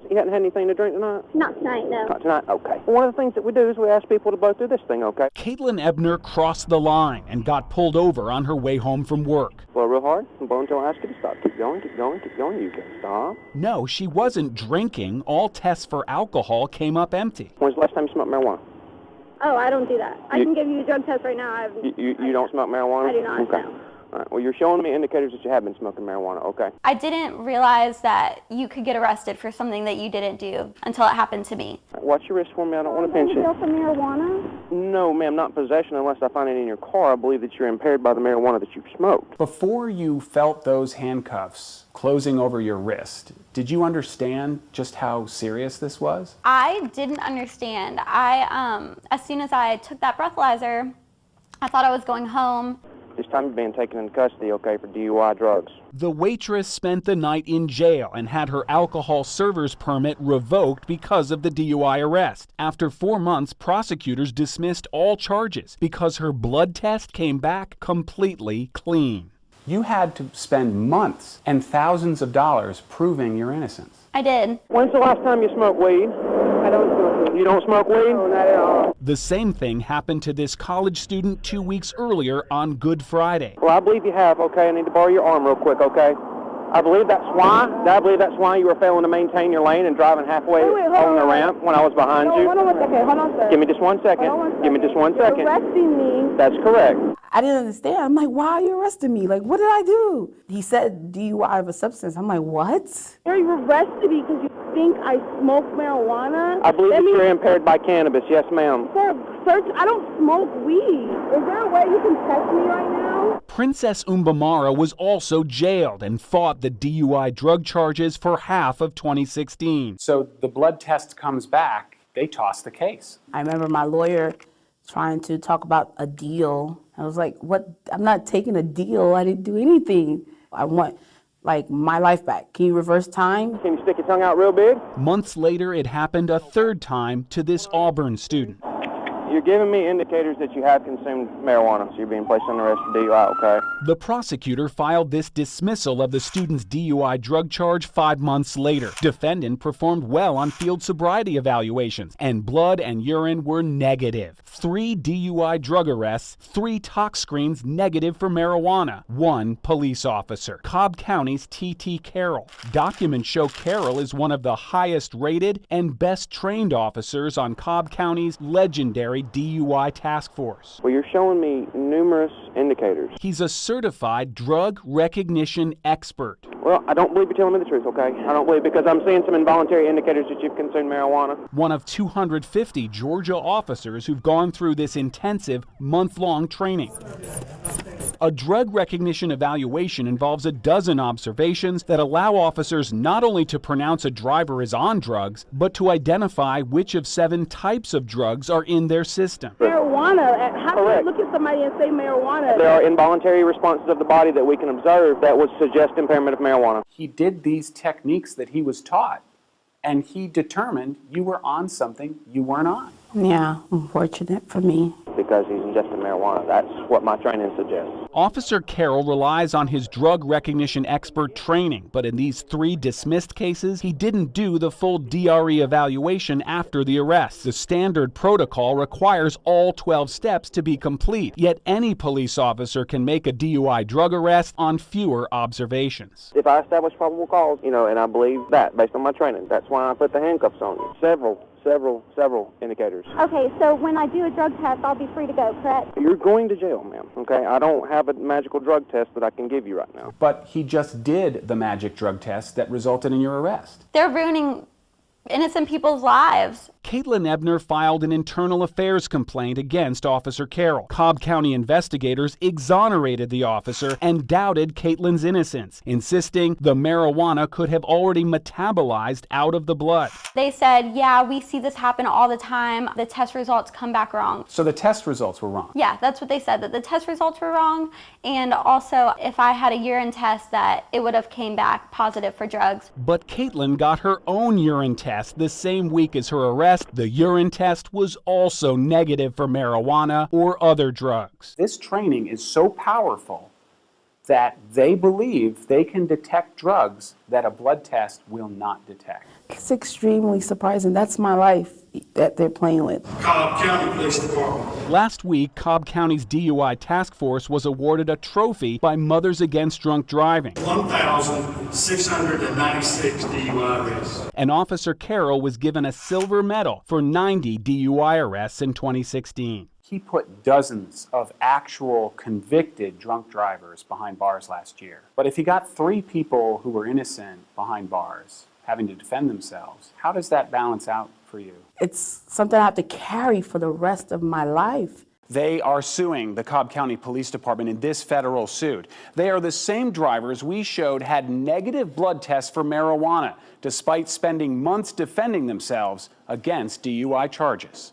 You hadn't had anything to drink tonight? Not tonight, no. Not tonight? Okay. One of the things that we do is we ask people to blow through this thing, okay? Caitlin Ebner crossed the line and got pulled over on her way home from work. Blow real hard and blow until I ask you to stop. Keep going, keep going, keep going. You can stop. No, she wasn't drinking. All tests for alcohol came up empty. When's the last time you smoked marijuana? Oh, I don't do that. I can give you a drug test right now. You don't smoke marijuana? I do not, okay. no. All right. Well, you're showing me indicators that you have been smoking marijuana, okay? I didn't realize that you could get arrested for something that you didn't do until it happened to me. All right, watch your wrist for me. I don't want to pinch you. For marijuana? No, ma'am, not possession unless I find it in your car. I believe that you're impaired by the marijuana that you've smoked. Before you felt those handcuffs closing over your wrist, did you understand just how serious this was? I didn't understand. As soon as I took that breathalyzer, I thought I was going home. This time you're being taken into custody, okay, for DUI drugs. The waitress spent the night in jail and had her alcohol server's permit revoked because of the DUI arrest. After 4 months, prosecutors dismissed all charges because her blood test came back completely clean. You had to spend months and thousands of dollars proving your innocence. I did. When's the last time you smoked weed? I don't smoke weed. You don't smoke weed? No, not at all. The same thing happened to this college student 2 weeks earlier on Good Friday. Well, I believe you have, okay? I need to borrow your arm real quick, okay? I believe that's why you were failing to maintain your lane and driving halfway on the ramp when I was behind you. Hold on 1 second. Hold on, sir. Give me just 1 second. Give me just 1 second. You're arresting me. That's correct. I didn't understand. I'm like, why are you arresting me? Like, what did I do? He said DUI of a substance. I'm like, what? You arrested me because you think I smoke marijuana? I believe that you're impaired by cannabis. Yes, ma'am. Sir, I don't smoke weed. Is there a way you can test me right now? Princess Umbamara was also jailed and fought the DUI drug charges for half of 2016. So the blood test comes back, they toss the case. I remember my lawyer trying to talk about a deal. I was like, what? I'm not taking a deal. I didn't do anything. I want, like, my life back. Can you reverse time? Can you stick your tongue out real big? Months later, it happened a third time to this Auburn student. You're giving me indicators that you have consumed marijuana, so you're being placed under arrest for DUI, okay? The prosecutor filed this dismissal of the student's DUI drug charge 5 months later. Defendant performed well on field sobriety evaluations, and blood and urine were negative. 3 DUI drug arrests, 3 tox screens negative for marijuana, 1 police officer. Cobb County's T.T. Carroll. Documents show Carroll is one of the highest rated and best trained officers on Cobb County's legendary DUI task force. Well, you're showing me numerous indicators. He's a certified drug recognition expert. Well, I don't believe you're telling me the truth, okay? I don't believe, because I'm seeing some involuntary indicators that you've consumed marijuana. One of 250 Georgia officers who've gone through this intensive month-long training. A drug recognition evaluation involves a dozen observations that allow officers not only to pronounce a driver is on drugs, but to identify which of 7 types of drugs are in their system. Marijuana? How can I look at somebody and say marijuana? There are involuntary responses of the body that we can observe that would suggest impairment of marijuana. He did these techniques that he was taught, and he determined you were on something you weren't on. Yeah, unfortunate for me. Because he's ingesting marijuana. That's what my training suggests. Officer Carroll relies on his drug recognition expert training, but in these 3 dismissed cases, he didn't do the full DRE evaluation after the arrest. The standard protocol requires all 12 steps to be complete, yet any police officer can make a DUI drug arrest on fewer observations. If I establish probable cause, and I believe that based on my training, that's why I put the handcuffs on you. Several indicators. Okay, so when I do a drug test, I'll be free to go, correct? You're going to jail, ma'am, okay? I don't have a magical drug test that I can give you right now. But he just did the magic drug test that resulted in your arrest. They're ruining innocent people's lives. Caitlin Ebner filed an internal affairs complaint against Officer Carroll. Cobb County investigators exonerated the officer and doubted Caitlin's innocence, insisting the marijuana could have already metabolized out of the blood. They said, yeah, we see this happen all the time. The test results come back wrong. So the test results were wrong? Yeah, that's what they said, that the test results were wrong. And also, if I had a urine test, that it would have came back positive for drugs. But Caitlin got her own urine test the same week as her arrest. The urine test was also negative for marijuana or other drugs. This training is so powerful that they believe they can detect drugs that a blood test will not detect. It's extremely surprising. That's my life that they're playing with. Cobb County Police Department. Last week, Cobb County's DUI task force was awarded a trophy by Mothers Against Drunk Driving. 1,696 DUI arrests. And Officer Carroll was given a silver medal for 90 DUI arrests in 2016. He put dozens of actual convicted drunk drivers behind bars last year. But if he got 3 people who were innocent behind bars having to defend themselves, how does that balance out for you? It's something I have to carry for the rest of my life. They are suing the Cobb County Police Department in this federal suit. They are the same drivers we showed had negative blood tests for marijuana, despite spending months defending themselves against DUI charges.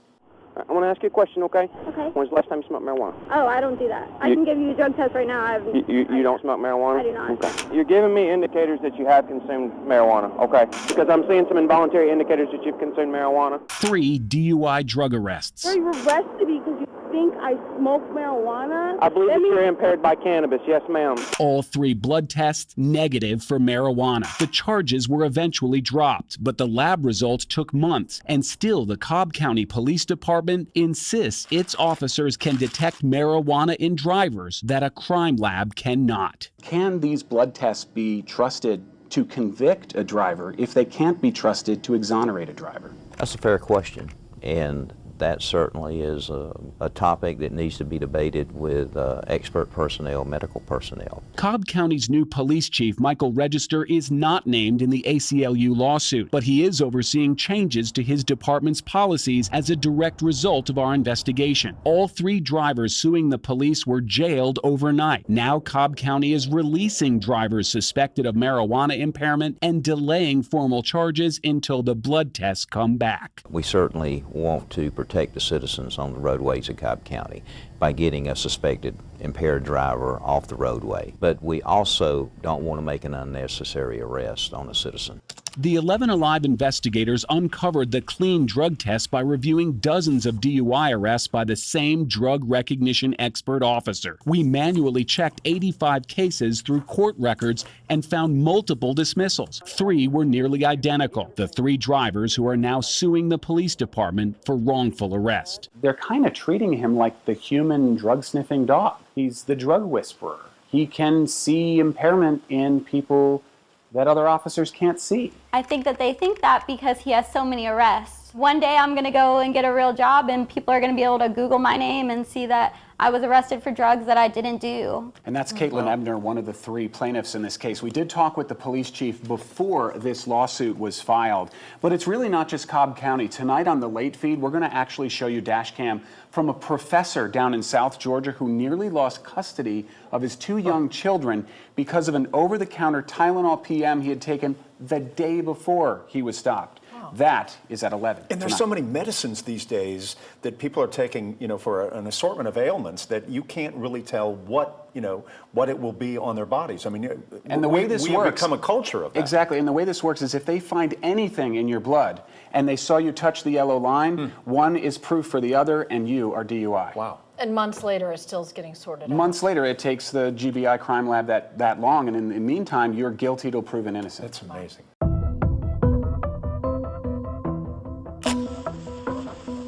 I want to ask you a question, okay? Okay. When's the last time you smoked marijuana? Oh, I don't do that. I can give you a drug test right now. You don't smoke marijuana? I do not. Okay. You're giving me indicators that you have consumed marijuana, okay? Because I'm seeing some involuntary indicators that you've consumed marijuana. 3 DUI drug arrests. So you arrested me because you think I smoke marijuana? I believe that you're impaired by cannabis, yes ma'am. All 3 blood tests negative for marijuana. The charges were eventually dropped, but the lab results took months, and still the Cobb County Police Department insists its officers can detect marijuana in drivers that a crime lab cannot. Can these blood tests be trusted to convict a driver if they can't be trusted to exonerate a driver? That's a fair question, and that certainly is a topic that needs to be debated with expert personnel, medical personnel. Cobb County's new police chief, Michael Register, is not named in the ACLU lawsuit, but he is overseeing changes to his department's policies as a direct result of our investigation. All 3 drivers suing the police were jailed overnight. Now Cobb County is releasing drivers suspected of marijuana impairment and delaying formal charges until the blood tests come back. We certainly want to protect the citizens on the roadways of Cobb County by getting a suspected impaired driver off the roadway. But we also don't want to make an unnecessary arrest on a citizen. The 11 Alive investigators uncovered the clean drug test by reviewing dozens of DUI arrests by the same drug recognition expert officer. We manually checked 85 cases through court records and found multiple dismissals. 3 were nearly identical. The 3 drivers who are now suing the police department for wrongful arrest. They're kind of treating him like the human drug-sniffing dog. He's the drug whisperer. He can see impairment in people that other officers can't see. I think that they think that because he has so many arrests. One day I'm going to go and get a real job and people are going to be able to Google my name and see that I was arrested for drugs that I didn't do. And that's Caitlin Ebner, one of the 3 plaintiffs in this case. We did talk with the police chief before this lawsuit was filed, but it's really not just Cobb County. Tonight on the late feed, we're going to actually show you dash cam from a professor down in South Georgia who nearly lost custody of his 2 young children because of an over-the-counter Tylenol PM he had taken the day before he was stopped. That is at 11. And there's so many medicines these days that people are taking, for an assortment of ailments that you can't really tell what it will be on their bodies. I mean, and the way this works, have become a culture of that. Exactly, and the way this works is if they find anything in your blood and they saw you touch the yellow line, one is proof for the other and you are DUI. Wow. And months later, it's still getting sorted out. Months later, it takes the GBI crime lab that long, and in the meantime, you're guilty till proven innocent. That's amazing.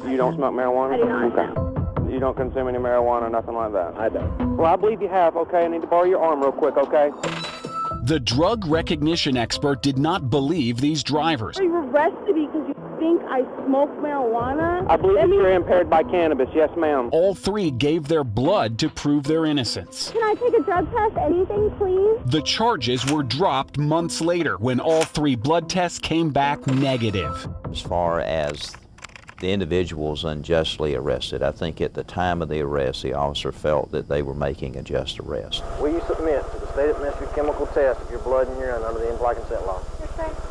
You don't smoke marijuana? I do not. Okay. You don't consume any marijuana, nothing like that? I don't. Well, I believe you have, okay? I need to borrow your arm real quick, okay? The drug recognition expert did not believe these drivers. So you arrested me because you think I smoke marijuana? I believe that you're impaired by cannabis, yes ma'am. All 3 gave their blood to prove their innocence. Can I take a drug test? Anything, please? The charges were dropped months later when all 3 blood tests came back negative. As far as the individuals unjustly arrested, I think at the time of the arrest, the officer felt that they were making a just arrest. Will you submit to the state administered chemical test of your blood and urine under the anti-consent law?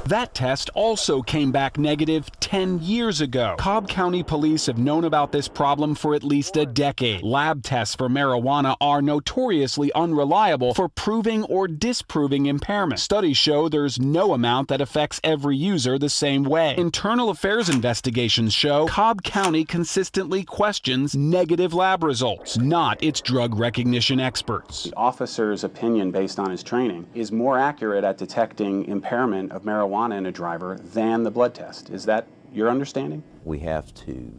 That test also came back negative 10 years ago. Cobb County Police have known about this problem for at least a decade. Lab tests for marijuana are notoriously unreliable for proving or disproving impairment. Studies show there's no amount that affects every user the same way. Internal affairs investigations show Cobb County consistently questions negative lab results, not its drug recognition experts. The officer's opinion based on his training is more accurate at detecting impairment of marijuana in a driver than the blood test. Is that your understanding? We have to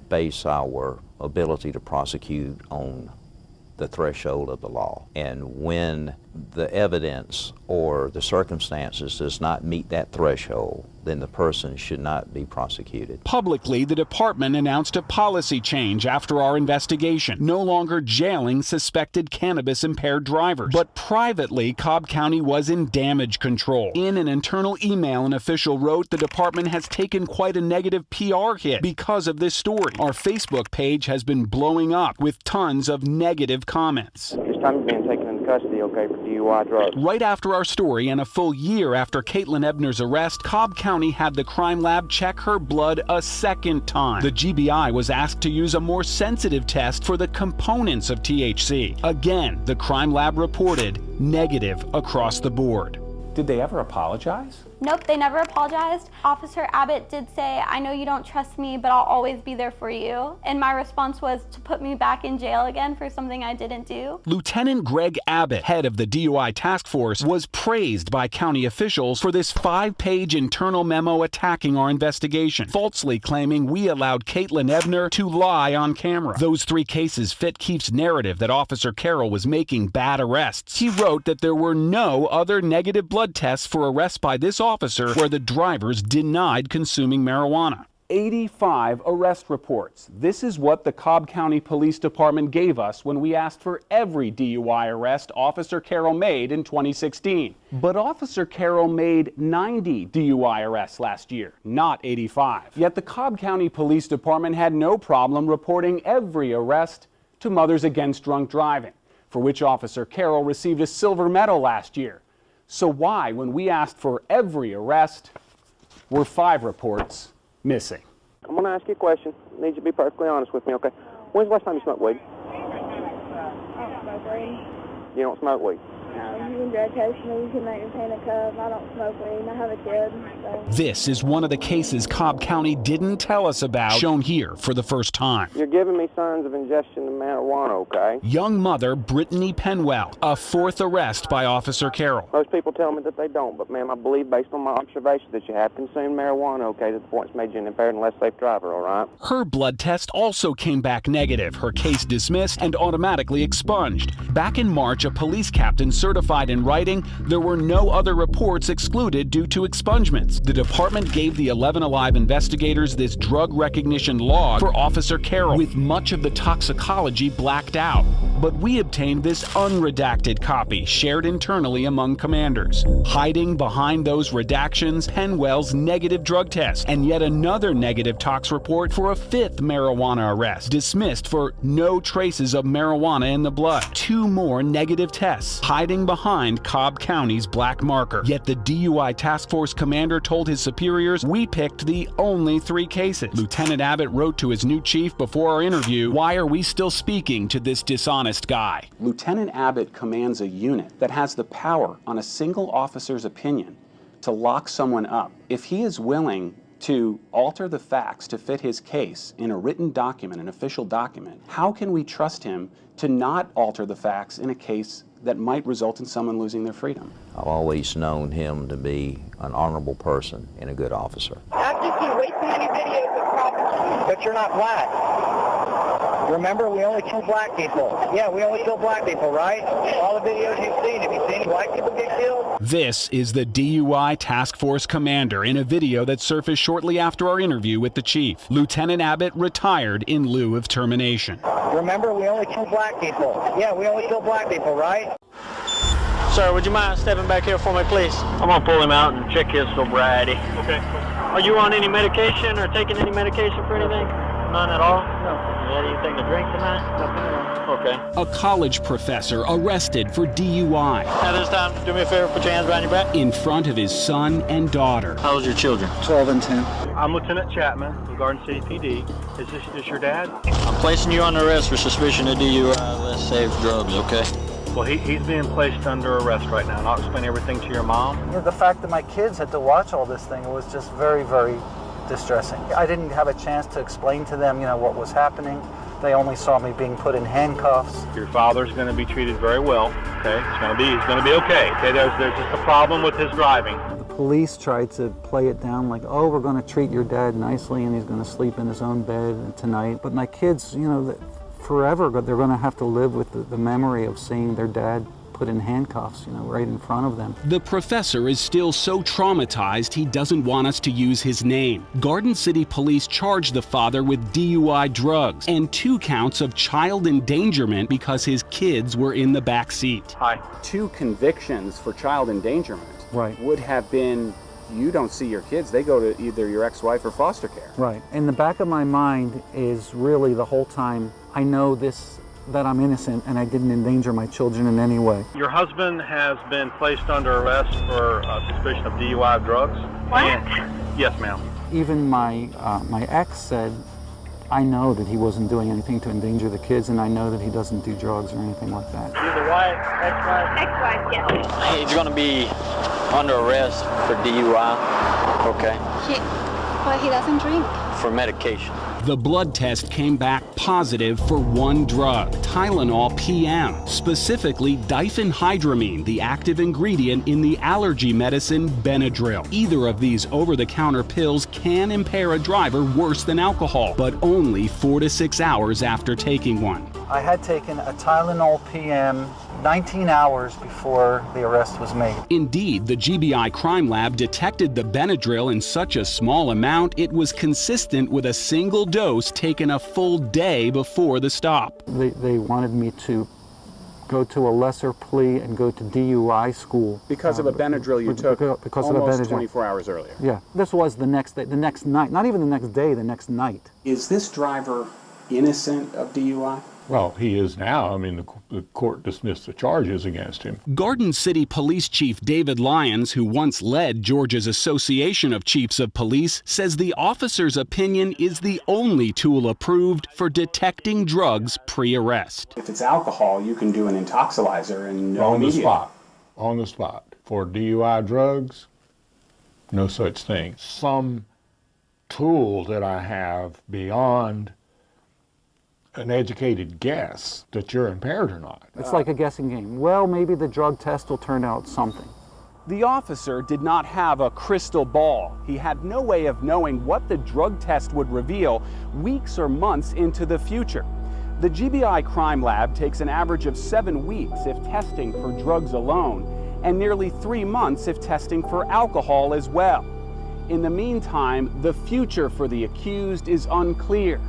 base our ability to prosecute on the threshold of the law. And when the evidence or the circumstances does not meet that threshold, then the person should not be prosecuted. Publicly, the department announced a policy change after our investigation, no longer jailing suspected cannabis-impaired drivers. But privately, Cobb County was in damage control. In an internal email, an official wrote, the department has taken quite a negative PR hit because of this story. Our Facebook page has been blowing up with tons of negative comments. This time you're being taken into custody, okay, for DUI drugs. Right after our story and a full year after Caitlin Ebner's arrest, Cobb County had the crime lab check her blood a second time. The GBI was asked to use a more sensitive test for the components of THC. Again, the crime lab reported negative across the board. Did they ever apologize? Nope, they never apologized. Officer Abbott did say, I know you don't trust me, but I'll always be there for you. And my response was to put me back in jail again for something I didn't do. Lieutenant Greg Abbott, head of the DUI task force, was praised by county officials for this 5-page internal memo attacking our investigation, falsely claiming we allowed Caitlin Ebner to lie on camera. Those 3 cases fit Keefe's narrative that Officer Carroll was making bad arrests. He wrote that there were no other negative blood tests for arrests by this officer where the drivers denied consuming marijuana. 85 arrest reports. This is what the Cobb County Police Department gave us when we asked for every DUI arrest Officer Carroll made in 2016. But Officer Carroll made 90 DUI arrests last year, not 85. Yet the Cobb County Police Department had no problem reporting every arrest to Mothers Against Drunk Driving, for which Officer Carroll received a silver medal last year. So why, when we asked for every arrest, were 5 reports missing? I'm going to ask you a question. I need you to be perfectly honest with me, okay? When's the last time you smoked weed? I don't smoke weed. You don't smoke weed? No, you can drug test me, you can make me paint a cup. I don't smoke weed, and I have a kid, so. This is one of the cases Cobb County didn't tell us about, shown here for the first time. You're giving me signs of ingestion of marijuana, okay? Young mother Brittany Penwell, a 4th arrest by Officer Carroll. Most people tell me that they don't, but ma'am, I believe based on my observation that you have consumed marijuana, okay, that the points made you an impaired and less safe driver, all right? Her blood test also came back negative, her case dismissed and automatically expunged. Back in March, a police captain certified in writing there were no other reports excluded due to expungements. The department gave the 11 Alive investigators this drug recognition log for Officer Carroll, with much of the toxicology blacked out. But we obtained this unredacted copy, shared internally among commanders. Hiding behind those redactions, Penwell's negative drug test, and yet another negative tox report for a 5th marijuana arrest, dismissed for no traces of marijuana in the blood. 2 more negative tests, hiding behind Cobb County's black marker. Yet the DUI task force commander told his superiors, we picked the only 3 cases. Lieutenant Abbott wrote to his new chief before our interview, why are we still speaking to this dishonest guy? Lieutenant Abbott commands a unit that has the power on a single officer's opinion to lock someone up. If he is willing to alter the facts to fit his case in a written document, an official document, how can we trust him to not alter the facts in a case that might result in someone losing their freedom? I've always known him to be an honorable person and a good officer. I've just seen way too many videos of cops. But you're not black. Remember, we only kill black people. Yeah, we only kill black people, right? All the videos you've seen, have you seen white people get killed? This is the DUI task force commander in a video that surfaced shortly after our interview with the chief. Lieutenant Abbott retired in lieu of termination. Remember, we only kill black people. Yeah, we only kill black people, right? Sir, would you mind stepping back here for me, please? I'm going to pull him out and check his sobriety. Okay. Are you on any medication or taking any medication for anything? None at all? No. You had anything to drink tonight? Nothing at all. Okay. A college professor arrested for DUI. Now this time, do me a favor, put your hands behind your back. In front of his son and daughter. How old are your children? 12 and 10. I'm Lieutenant Chapman from Garden City PD. Is this your dad? I'm placing you under arrest for suspicion of DUI. Let's save drugs, okay? Well, he's being placed under arrest right now, and I'll explain everything to your mom. You know, the fact that my kids had to watch all this thing was just very, very distressing. I didn't have a chance to explain to them, what was happening. They only saw me being put in handcuffs. Your father's going to be treated very well, okay? He's going to be okay. Okay, there's just a problem with his driving. The police tried to play it down like, oh, we're going to treat your dad nicely and he's going to sleep in his own bed tonight. But my kids, forever, they're going to have to live with the memory of seeing their dad put in handcuffs, right in front of them. The professor is still so traumatized he doesn't want us to use his name. Garden City Police charged the father with DUI drugs and 2 counts of child endangerment because his kids were in the back seat. Hi. 2 convictions for child endangerment would have been, you don't see your kids, they go to either your ex-wife or foster care. Right. In the back of my mind is really the whole time, I know that I'm innocent and I didn't endanger my children in any way. Your husband has been placed under arrest for suspicion of DUI of drugs. What? Yes, ma'am. Even my ex said, I know that he wasn't doing anything to endanger the kids, and I know that he doesn't do drugs or anything like that. You're the wife, ex-wife? Ex-wife, yes. He's going to be under arrest for DUI, okay? But he doesn't drink. For medication. The blood test came back positive for 1 drug, Tylenol PM, specifically diphenhydramine, the active ingredient in the allergy medicine Benadryl. Either of these over-the-counter pills can impair a driver worse than alcohol, but only 4 to 6 hours after taking one. I had taken a Tylenol PM 19 hours before the arrest was made. Indeed, the GBI crime lab detected the Benadryl in such a small amount it was consistent with a single dose taken a full day before the stop. They wanted me to go to a lesser plea and go to DUI school. Because of a Benadryl you took almost 24 hours earlier. Yeah, this was the next day, the next night, not even the next day, the next night. Is this driver innocent of DUI? Well, he is now. I mean, the court dismissed the charges against him. Garden City Police Chief David Lyons, who once led Georgia's Association of Chiefs of Police, says the officer's opinion is the only tool approved for detecting drugs pre-arrest. If it's alcohol, you can do an intoxilizer and no On the immediate. spot. On the spot. For DUI drugs, no such thing. Some tool that I have beyond an educated guess that you're impaired or not. It's like a guessing game. Well, maybe the drug test will turn out something. The officer did not have a crystal ball. He had no way of knowing what the drug test would reveal weeks or months into the future. The GBI crime lab takes an average of 7 weeks if testing for drugs alone, and nearly 3 months if testing for alcohol as well. In the meantime, the future for the accused is unclear,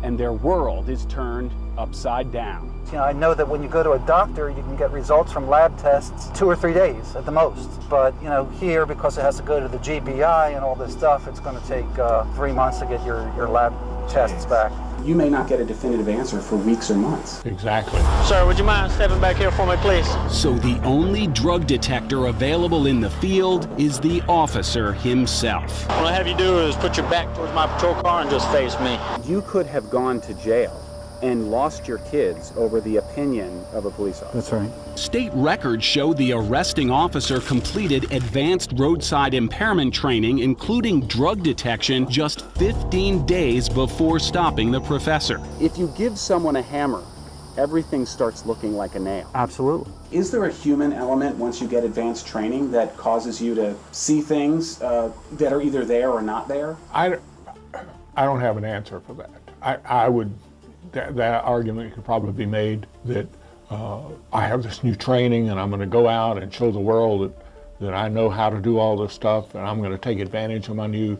and their world is turned upside down. I know that when you go to a doctor, you can get results from lab tests 2 or 3 days at the most. But, here, because it has to go to the GBI and all this stuff, it's going to take 3 months to get your lab tests back. You may not get a definitive answer for weeks or months. Exactly. Sir, would you mind stepping back here for me, please? So the only drug detector available in the field is the officer himself. What I have you do is put your back towards my patrol car and just face me. You could have gone to jail and lost your kids over the opinion of a police officer. That's right. State records show the arresting officer completed advanced roadside impairment training, including drug detection, just 15 days before stopping the professor. If you give someone a hammer, everything starts looking like a nail. Absolutely. Is there a human element once you get advanced training that causes you to see things that are either there or not there? I don't have an answer for that. I would. That argument could probably be made that I have this new training and I'm going to go out and show the world that I know how to do all this stuff and I'm going to take advantage of my new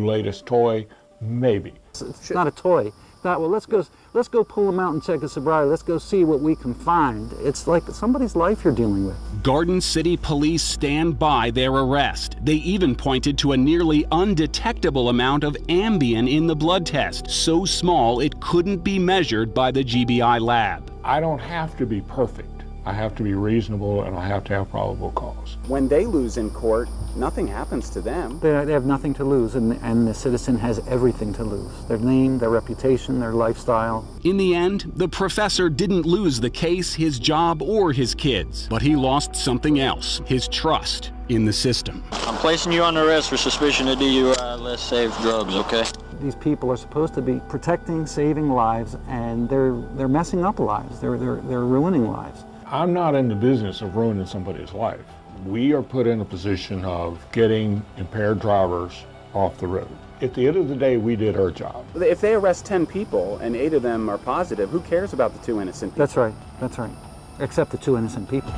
latest toy. Maybe. It's not a toy. not. Well, let's go pull him out and check his sobriety. Let's go see what we can find. It's like somebody's life you're dealing with. Garden City police stand by their arrest. They even pointed to a nearly undetectable amount of Ambien in the blood test, so small it couldn't be measured by the GBI lab. I don't have to be perfect. I have to be reasonable, and I have to have probable cause. When they lose in court, nothing happens to them. They have nothing to lose, and the citizen has everything to lose. Their name, their reputation, their lifestyle. In the end, the professor didn't lose the case, his job, or his kids, but he lost something else, his trust in the system. I'm placing you on arrest for suspicion of DUI, less safe drugs, okay? These people are supposed to be protecting, saving lives, and they're messing up lives. They're ruining lives. I'm not in the business of ruining somebody's life. We are put in a position of getting impaired drivers off the road. At the end of the day, we did our job. If they arrest 10 people and 8 of them are positive, who cares about the 2 innocent people? That's right, that's right. Except the 2 innocent people.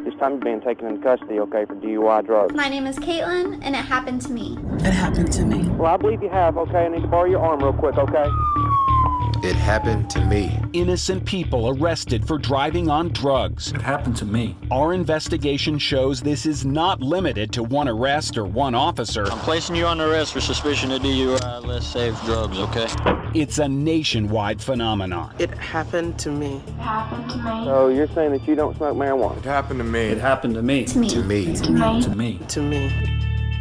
This time you're being taken into custody, okay, for DUI drugs. My name is Caitlin, and it happened to me. It happened to me. Well, I believe you have, okay? I need to borrow your arm real quick, okay? It happened to me. Innocent people arrested for driving on drugs. It happened to me. Our investigation shows this is not limited to one arrest or one officer. I'm placing you on arrest for suspicion of DUI, less safe drugs, okay? It's a nationwide phenomenon. It happened to me. It happened to me. So you're saying that you don't smoke marijuana? It happened to me. It happened to me. To me. To me. To me. To me. To me.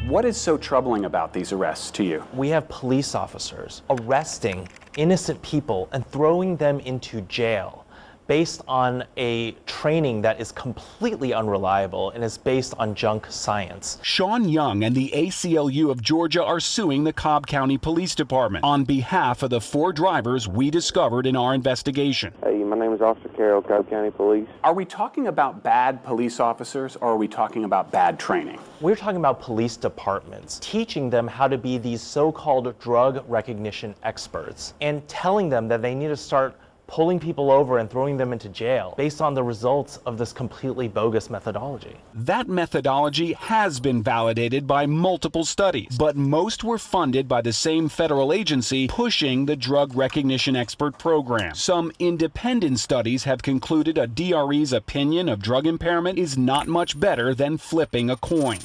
What is so troubling about these arrests to you? We have police officers arresting innocent people and throwing them into jail based on a training that is completely unreliable and is based on junk science. Sean Young and the ACLU of Georgia are suing the Cobb County Police Department on behalf of the 4 drivers we discovered in our investigation. Hey, my name is Officer Carroll, Cobb County Police. Are we talking about bad police officers, or are we talking about bad training? We're talking about police departments, teaching them how to be these so-called drug recognition experts and telling them that they need to start pulling people over and throwing them into jail based on the results of this completely bogus methodology. That methodology has been validated by multiple studies, but most were funded by the same federal agency pushing the drug recognition expert program. Some independent studies have concluded a DRE's opinion of drug impairment is not much better than flipping a coin.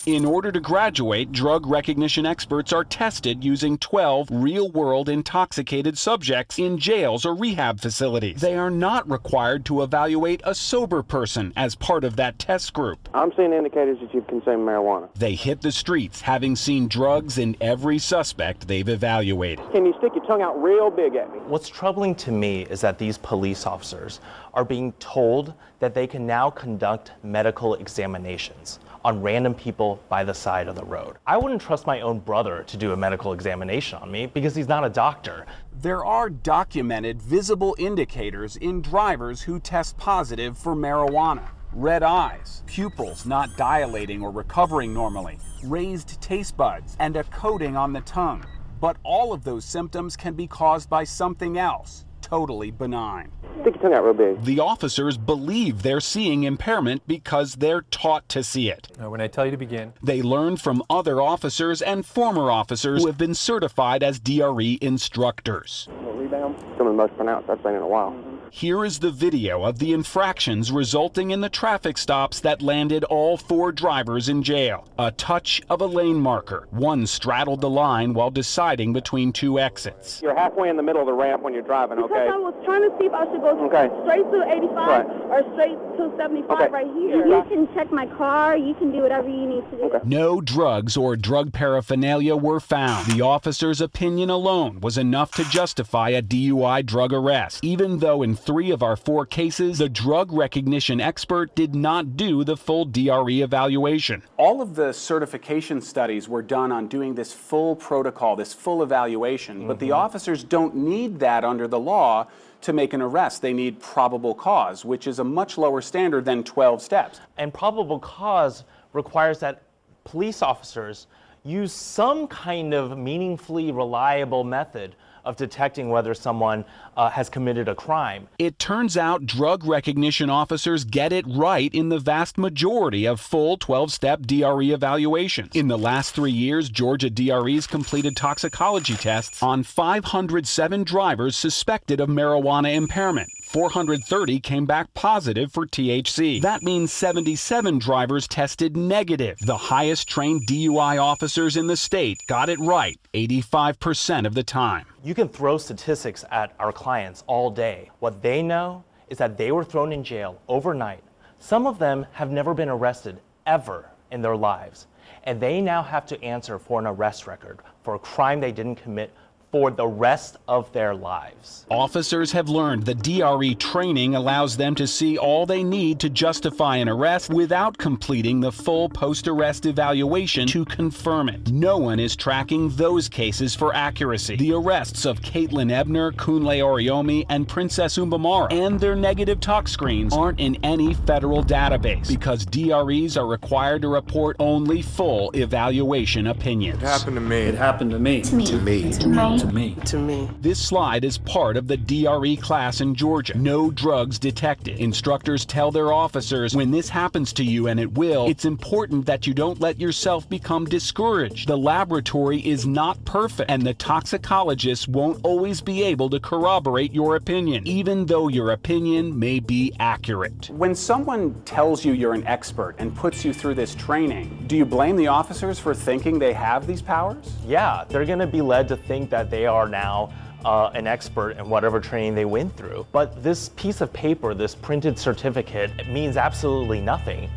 In order to graduate, drug recognition experts are tested using 12 real-world intoxicated subjects in jails or rehab facilities. They are not required to evaluate a sober person as part of that test group. I'm seeing indicators that you've consumed marijuana. They hit the streets, having seen drugs in every suspect they've evaluated. Can you stick your tongue out real big at me? What's troubling to me is that these police officers are being told that they can now conduct medical examinations on random people by the side of the road. I wouldn't trust my own brother to do a medical examination on me because he's not a doctor. There are documented visible indicators in drivers who test positive for marijuana. Red eyes, pupils not dilating or recovering normally, raised taste buds, and a coating on the tongue. But all of those symptoms can be caused by something else, totally benign. Stick your tongue out real big. The officers believe they're seeing impairment because they're taught to see it. When I tell you to begin. They learn from other officers and former officers who have been certified as DRE instructors. Rebound. Some of the most pronounced I've seen in a while. Here is the video of the infractions resulting in the traffic stops that landed all 4 drivers in jail. A touch of a lane marker. One straddled the line while deciding between 2 exits. You're halfway in the middle of the ramp when you're driving, okay? Because I was trying to see if I should go straight to 85 or straight to 75 right here. You can check my car. You can do whatever you need to do. Okay. No drugs or drug paraphernalia were found. The officer's opinion alone was enough to justify a DUI drug arrest, even though in 3 of our 4 cases, the drug recognition expert did not do the full DRE evaluation. All of the certification studies were done on doing this full protocol, this full evaluation, but the officers don't need that under the law to make an arrest. They need probable cause, which is a much lower standard than 12 steps. And probable cause requires that police officers use some kind of meaningfully reliable method of detecting whether someone has committed a crime. It turns out drug recognition officers get it right in the vast majority of full 12-step DRE evaluations. In the last 3 years, Georgia DREs completed toxicology tests on 507 drivers suspected of marijuana impairment. 430 came back positive for THC. That means 77 drivers tested negative. The highest trained DUI officers in the state got it right 85% of the time. You can throw statistics at our clients all day. What they know is that they were thrown in jail overnight. Some of them have never been arrested ever in their lives. And they now have to answer for an arrest record for a crime they didn't commit for the rest of their lives. Officers have learned the DRE training allows them to see all they need to justify an arrest without completing the full post-arrest evaluation to confirm it. No one is tracking those cases for accuracy. The arrests of Caitlin Ebner, Kunle Oriomi, and Princess Umbamara and their negative tox screens aren't in any federal database because DREs are required to report only full evaluation opinions. It happened to me. It happened to me. To me. To me. To me. To me. This slide is part of the DRE class in Georgia. No drugs detected. Instructors tell their officers when this happens to you, and it will, it's important that you don't let yourself become discouraged. The laboratory is not perfect, and the toxicologist won't always be able to corroborate your opinion, even though your opinion may be accurate. When someone tells you you're an expert and puts you through this training, do you blame the officers for thinking they have these powers? Yeah, they're going to be led to think that they are now an expert in whatever training they went through. But this piece of paper, this printed certificate, it means absolutely nothing.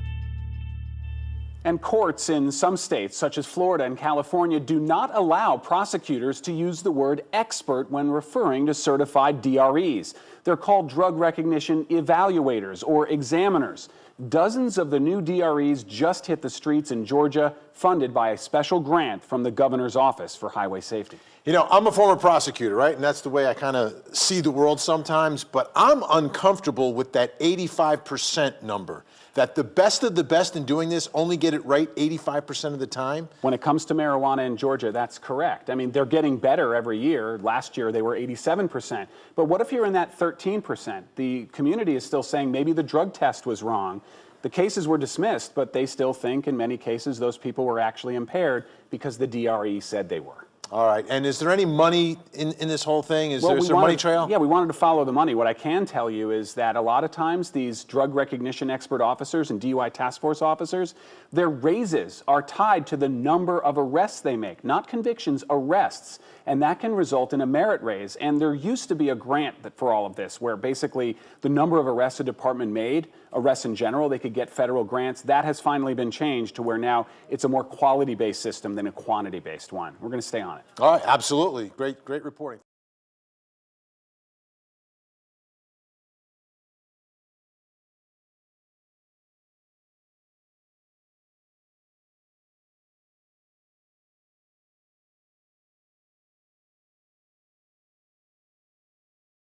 And courts in some states, such as Florida and California, do not allow prosecutors to use the word expert when referring to certified DREs. They're called drug recognition evaluators or examiners. Dozens of the new DREs just hit the streets in Georgia, funded by a special grant from the governor's office for highway safety. You know, I'm a former prosecutor, right? And that's the way I kind of see the world sometimes. But I'm uncomfortable with that 85% number, that the best of the best in doing this only get it right 85% of the time. When it comes to marijuana in Georgia, that's correct. I mean, they're getting better every year. Last year, they were 87%. But what if you're in that 13%? The community is still saying maybe the drug test was wrong. The cases were dismissed, but they still think in many cases those people were actually impaired because the DRE said they were. All right, and is there any money in this whole thing? Is there a money trail? Yeah, we wanted to follow the money. What I can tell you is that a lot of times these drug recognition expert officers and DUI task force officers, their raises are tied to the number of arrests they make, not convictions, arrests. And that can result in a merit raise. And there used to be a grant for all of this, where basically the number of arrests a department made, arrests in general, they could get federal grants. That has finally been changed to where now it's a more quality-based system than a quantity-based one. We're going to stay on it. All right, absolutely. Great reporting.